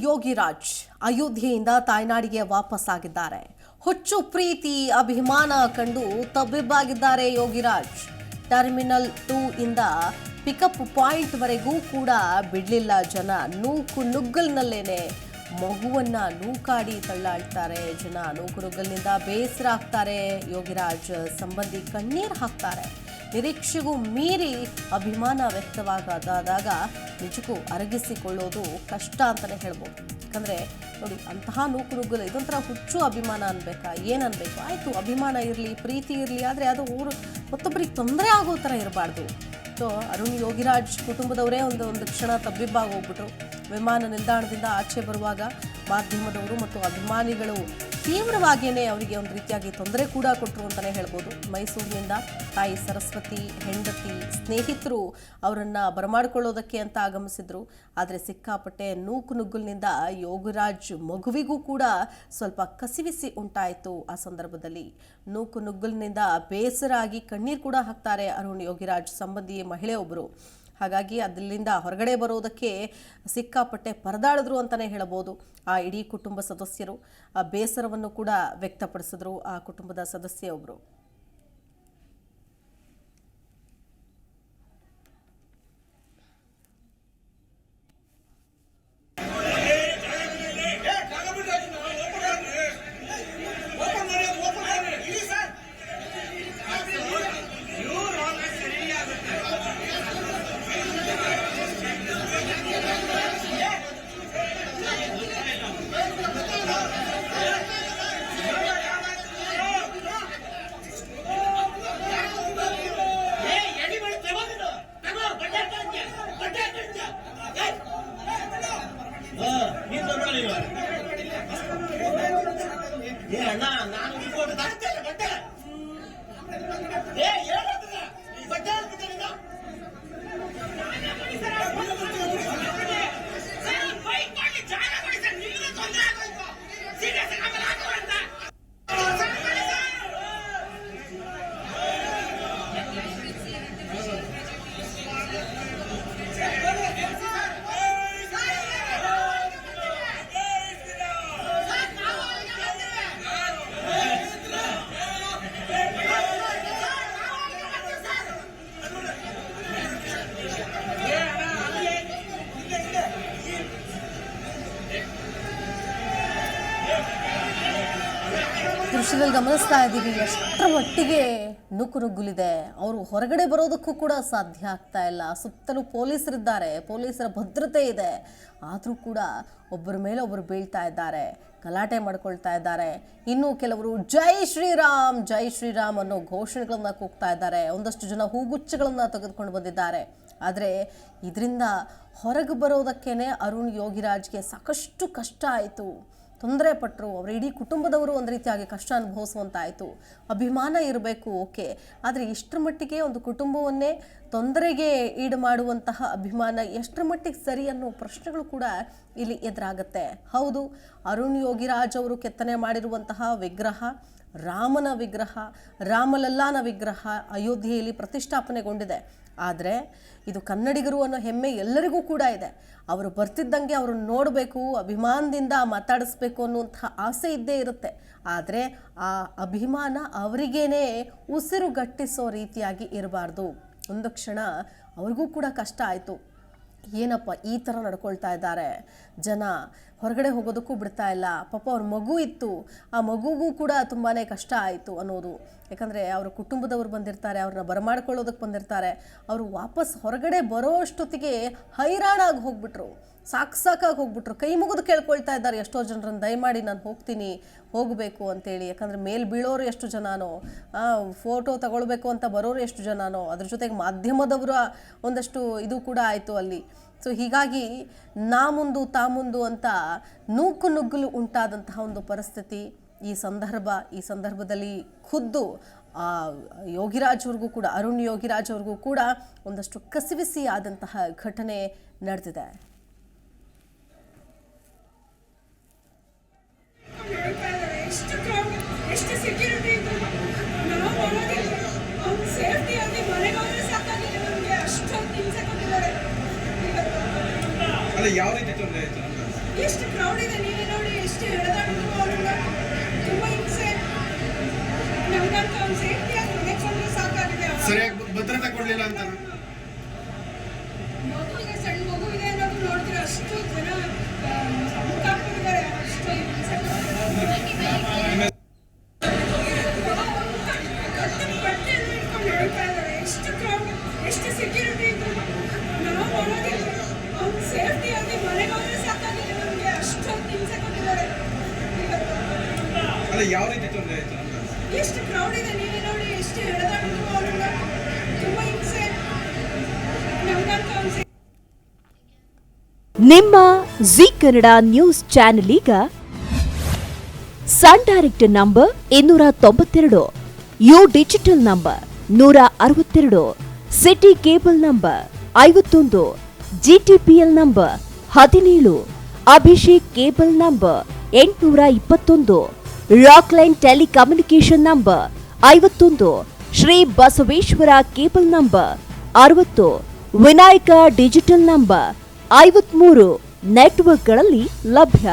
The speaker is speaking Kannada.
ಯೋಗಿರಾಜ್ ಅಯೋಧ್ಯೆಯಿಂದ ತಾಯ್ನಾಡಿಗೆ ವಾಪಸ್ಸಾಗಿದ್ದಾರೆ. ಹುಚ್ಚು ಪ್ರೀತಿ ಅಭಿಮಾನ ಕಂಡು ತಬ್ಬಿಬ್ಬಾಗಿದ್ದಾರೆ ಯೋಗಿರಾಜ್. ಟರ್ಮಿನಲ್ 2 ಇಂದ ಪಿಕಪ್ ಪಾಯಿಂಟ್ ವರೆಗೂ ಕೂಡ ಬಿಡ್ಲಿಲ್ಲ ಜನ. ನೂಕು ನುಗ್ಗಲ್ನಲ್ಲೇನೆ ಮಗುವನ್ನ ನೂಕಾಡಿ ತಳ್ಳಾಡ್ತಾರೆ ಜನ. ನೂಕು ನುಗ್ಗಲ್ನಿಂದ ಬೇಸರ ಆಗ್ತಾರೆ ಯೋಗಿರಾಜ್. ಸಂಬಂಧಿ ಕಣ್ಣೀರು ಹಾಕ್ತಾರೆ. ನಿರೀಕ್ಷೆಗೂ ಮೀರಿ ಅಭಿಮಾನ ವ್ಯಕ್ತವಾಗದಾದಾಗ ನಿಜಕ್ಕೂ ಅರಗಿಸಿಕೊಳ್ಳೋದು ಕಷ್ಟ ಅಂತಲೇ ಹೇಳ್ಬೋದು. ಯಾಕಂದರೆ ನೋಡಿ, ಅಂತಹ ನೂಕು ನುಗ್ಗಲು ಇದೊಂಥರ ಹುಚ್ಚು ಅಭಿಮಾನ ಅನ್ಬೇಕಾ, ಏನನ್ಬೇಕು? ಆಯಿತು, ಅಭಿಮಾನ ಇರಲಿ, ಪ್ರೀತಿ ಇರಲಿ, ಆದರೆ ಅದು ಮತ್ತೊಬ್ಬರಿಗೆ ತೊಂದರೆ ಆಗೋ ಥರ ಇರಬಾರ್ದು. ಸೊ ಅರುಣ್ ಯೋಗಿರಾಜ್ ಕುಟುಂಬದವರೇ ಒಂದು ಕ್ಷಣ ತಬ್ಬಿಬ್ಬಾಗಿ ಹೋಗ್ಬಿಟ್ರು. ವಿಮಾನ ನಿಲ್ದಾಣದಿಂದ ಆಚೆ ಬರುವಾಗ ಮಾಧ್ಯಮದವರು ಮತ್ತು ಅಭಿಮಾನಿಗಳು ತೀವ್ರವಾಗಿಯೇ ಅವರಿಗೆ ಒಂದು ರೀತಿಯಾಗಿ ತೊಂದರೆ ಕೂಡ ಕೊಟ್ಟರು ಅಂತಲೇ ಹೇಳ್ಬೋದು. ಮೈಸೂರಿನಿಂದ ತಾಯಿ ಸರಸ್ವತಿ, ಹೆಂಡತಿ, ಸ್ನೇಹಿತರು ಅವರನ್ನು ಬರಮಾಡಿಕೊಳ್ಳೋದಕ್ಕೆ ಅಂತ ಆಗಮಿಸಿದ್ರು. ಆದರೆ ಸಿಕ್ಕಾಪಟ್ಟೆ ನೂಕು ನುಗ್ಗಲಿನಿಂದ ಯೋಗಿರಾಜ್ ಮಗುವಿಗೂ ಕೂಡ ಸ್ವಲ್ಪ ಕಸಿವಿಸಿ ಉಂಟಾಯಿತು. ಆ ಸಂದರ್ಭದಲ್ಲಿ ನೂಕು ನುಗ್ಗಲಿನಿಂದ ಬೇಸರ ಆಗಿ ಕಣ್ಣೀರು ಕೂಡ ಹಾಕ್ತಾರೆ ಅರುಣ್ ಯೋಗಿರಾಜ್ ಸಂಬಂಧಿ ಮಹಿಳೆಯೊಬ್ಬರು. ಹಾಗಾಗಿ ಅದರಿಂದ ಹೊರಗಡೆ ಬರೋದಕ್ಕೆ ಸಿಕ್ಕಾಪಟ್ಟೆ ಪರದಾಡಿದ್ರು ಅಂತಲೇ ಹೇಳಬಹುದು. ಆ ಇಡೀ ಕುಟುಂಬ ಸದಸ್ಯರು ಆ ಬೇಸರವನ್ನು ಕೂಡ ವ್ಯಕ್ತಪಡಿಸಿದ್ರು ಆ ಕುಟುಂಬದ ಸದಸ್ಯೆಯೊಬ್ಬರು. ದೃಶ್ಯದಲ್ಲಿ ಗಮನಿಸ್ತಾ ಇದ್ದೀವಿ ಎಷ್ಟರ ಮಟ್ಟಿಗೆ ನುಗ್ಗುಲಿದೆ. ಅವರು ಹೊರಗಡೆ ಬರೋದಕ್ಕೂ ಕೂಡ ಸಾಧ್ಯ ಆಗ್ತಾ ಇಲ್ಲ. ಸುತ್ತಲೂ ಪೊಲೀಸರಿದ್ದಾರೆ, ಪೊಲೀಸರ ಭದ್ರತೆ ಇದೆ. ಆದರೂ ಕೂಡ ಒಬ್ಬರ ಮೇಲೆ ಒಬ್ಬರು ಬೀಳ್ತಾ ಇದ್ದಾರೆ, ಗಲಾಟೆ ಮಾಡ್ಕೊಳ್ತಾ ಇದ್ದಾರೆ. ಇನ್ನು ಕೆಲವರು ಜೈ ಶ್ರೀರಾಮ್ ಜೈ ಶ್ರೀರಾಮ್ ಅನ್ನೋ ಘೋಷಣೆಗಳನ್ನ ಕೂಗ್ತಾ ಇದ್ದಾರೆ. ಒಂದಷ್ಟು ಜನ ಹೂಗುಚ್ಚಗಳನ್ನು ತೆಗೆದುಕೊಂಡು ಬಂದಿದ್ದಾರೆ. ಆದರೆ ಇದರಿಂದ ಹೊರಗೆ ಬರೋದಕ್ಕೇನೆ ಅರುಣ್ ಯೋಗಿರಾಜ್ಗೆ ಸಾಕಷ್ಟು ಕಷ್ಟ ಆಯಿತು, ತೊಂದರೆ ಪಟ್ಟರು. ಅವರ ಇಡೀ ಕುಟುಂಬದವರು ಒಂದು ರೀತಿಯಾಗಿ ಕಷ್ಟ ಅನುಭವಿಸುವಂತಾಯಿತು. ಅಭಿಮಾನ ಇರಬೇಕು, ಓಕೆ, ಆದರೆ ಇಷ್ಟರ ಮಟ್ಟಿಗೆ ಒಂದು ಕುಟುಂಬವನ್ನೇ ತೊಂದರೆಗೆ ಈಡು ಮಾಡುವಂತಹ ಅಭಿಮಾನ ಎಷ್ಟರ ಮಟ್ಟಿಗೆ ಸರಿ ಅನ್ನೋ ಪ್ರಶ್ನೆಗಳು ಕೂಡ ಇಲ್ಲಿ ಎದುರಾಗುತ್ತೆ. ಹೌದು, ಅರುಣ್ ಯೋಗಿರಾಜ್ ಅವರು ಕೆತ್ತನೆ ಮಾಡಿರುವಂತಹ ವಿಗ್ರಹ ರಾಮನ ವಿಗ್ರಹ, ರಾಮಲಲ್ಲಾನ ವಿಗ್ರಹ ಅಯೋಧ್ಯೆಯಲ್ಲಿ ಪ್ರತಿಷ್ಠಾಪನೆಗೊಂಡಿದೆ. ಆದರೆ ಇದು ಕನ್ನಡಿಗರು ಅನ್ನೋ ಹೆಮ್ಮೆ ಎಲ್ಲರಿಗೂ ಕೂಡ ಇದೆ. ಅವರು ಬರ್ತಿದ್ದಂಗೆ ಅವ್ರನ್ನ ನೋಡಬೇಕು, ಅಭಿಮಾನದಿಂದ ಮಾತಾಡಿಸ್ಬೇಕು ಅನ್ನುವಂತಹ ಆಸೆ ಇದ್ದೇ ಇರುತ್ತೆ. ಆದರೆ ಆ ಅಭಿಮಾನ ಅವರಿಗೇನೆ ಉಸಿರುಗಟ್ಟಿಸೋ ರೀತಿಯಾಗಿ ಇರಬಾರ್ದು. ಒಂದು ಕ್ಷಣ ಅವ್ರಿಗೂ ಕೂಡ ಕಷ್ಟ ಆಯಿತು. ಏನಪ್ಪ ಈ ಥರ ನಡ್ಕೊಳ್ತಾ ಇದ್ದಾರೆ ಜನ, ಹೊರಗಡೆ ಹೋಗೋದಕ್ಕೂ ಬಿಡ್ತಾ ಇಲ್ಲ. ಪಾಪ ಅವ್ರ ಮಗು ಇತ್ತು, ಆ ಮಗುಗೂ ಕೂಡ ತುಂಬಾ ಕಷ್ಟ ಆಯಿತು ಅನ್ನೋದು. ಯಾಕಂದರೆ ಅವರ ಕುಟುಂಬದವ್ರು ಬಂದಿರ್ತಾರೆ, ಅವ್ರನ್ನ ಬರಮಾಡ್ಕೊಳ್ಳೋದಕ್ಕೆ ಬಂದಿರ್ತಾರೆ. ಅವರು ವಾಪಸ್ ಹೊರಗಡೆ ಬರೋ ಅಷ್ಟೊತ್ತಿಗೆ ಹೈರಾಣಾಗಿ ಹೋಗ್ಬಿಟ್ರು, ಸಾಕಾಗಿ ಹೋಗ್ಬಿಟ್ರು. ಕೈ ಮುಗಿದು ಕೇಳ್ಕೊಳ್ತಾ ಇದ್ದಾರೆ ಎಷ್ಟೋ ಜನರನ್ನು, ದಯಮಾಡಿ ನಾನು ಹೋಗ್ತೀನಿ, ಹೋಗಬೇಕು ಅಂತೇಳಿ. ಯಾಕಂದರೆ ಮೇಲೆ ಬೀಳೋರು ಎಷ್ಟು ಜನನೋ, ಫೋಟೋ ತಗೊಳ್ಬೇಕು ಅಂತ ಬರೋರು ಎಷ್ಟು ಜನನೋ, ಅದ್ರ ಜೊತೆಗೆ ಮಾಧ್ಯಮದವರ ಒಂದಷ್ಟು ಇದು ಕೂಡ ಆಯಿತು ಅಲ್ಲಿ. ಸೊ ಹೀಗಾಗಿ ನಾ ಮುಂದು ತಾ ಮುಂದು ಅಂತ ನೂಕು ನುಗ್ಗಲು ಉಂಟಾದಂತಹ ಒಂದು ಪರಿಸ್ಥಿತಿ ಈ ಸಂದರ್ಭದಲ್ಲಿ ಖುದ್ದು ಯೋಗಿರಾಜ್ ಅವ್ರಿಗೂ ಕೂಡ, ಅರುಣ್ ಯೋಗಿರಾಜ್ ಅವ್ರಿಗೂ ಕೂಡ ಒಂದಷ್ಟು ಕಸಿವಿಸಿ ಆದಂತಹ ಘಟನೆ ನಡೆದಿದೆ. ಯಾವ ರೀತಿ ತೊಂದರೆ ಆಯ್ತು? ಎಷ್ಟು ಕ್ರೌಡ್ ಇದೆ, ನೀವೇ ನೋಡಿ ಎಷ್ಟು ಎಳೆದಾಡಿದ್ರು ಅವ್ರನ್ನ. ತುಂಬ ಹಿಂಸೆ. ನಮ್ಗಂತ ಒಂದು ಸೇಫ್ಟಿಯಾಗಿ ಮನೆಗೆ ಬಂದರೆ ಸಾಕಾಗಿದೆ. ಸರಿಯಾಗಿ ಭದ್ರತೆ ಕೊಡಲಿಲ್ಲ ಅಂತ ಮಗುವಿಗೆ, ಸಣ್ಣ ಮಗುವಿಗೆ ಅನ್ನೋದು ನೋಡಿದ್ರೆ ಅಷ್ಟು ಜನ ಮುಖಾಕ್ಬಿಟ್ಟಿದ್ದಾರೆ. ಅಷ್ಟು ಹಿಂಸೆ ಬಟ್ಟೆ ಎಲ್ಲ ಇಟ್ಕೊಂಡು ಹೇಳ್ತಾ ಇದ್ದಾರೆ. ಎಷ್ಟು ಕ್ರೌಡ್, ಎಷ್ಟು ಸೆಕ್ಯೂರಿಟಿ ಇದ್ರು ನಾವು ನೋಡೋದಿಲ್ಲ. ಅವ್ನು ಸೇಫ್ಟಿಯಾಗಿ ಮನೆಗೆ ಹೋದ್ರೆ ಸಾಕಾಗಿದೆ ನಮಗೆ. ಅಷ್ಟೊಂದು ಹಿಂಸೆ ಕೊಟ್ಟಿದ್ದಾರೆ. ಅಲ್ಲ, ಯಾವ ರೀತಿ ತೊಂದರೆ ಆಯ್ತು ಅಂತ? ಎಷ್ಟು ಕ್ರೌಡ್ ಇದೆ, ನೀವೇ ನೋಡಿ ಎಷ್ಟು ಎಳೆದಾಡಿದ್ರು ಅವ್ರನ್ನ. ತುಂಬ ಹಿಂಸೆ. ನಮ್ಗಂತ ಒಂದು ನಿಮ್ಮ ಜಿ ಕನ್ನಡ ನ್ಯೂಸ್ ಚಾನೆಲ್ ಈಗ sun direct number 292, U digital number 162, city cable number 51, GTPL number 17, Abhishek cable number 821, Rockline telecommunication number 51, Shri Basaveshwara cable number 60, Vinayaka digital number 53 ನೆಟ್ವರ್ಕ್ಗಳಲ್ಲಿ ಲಭ್ಯ.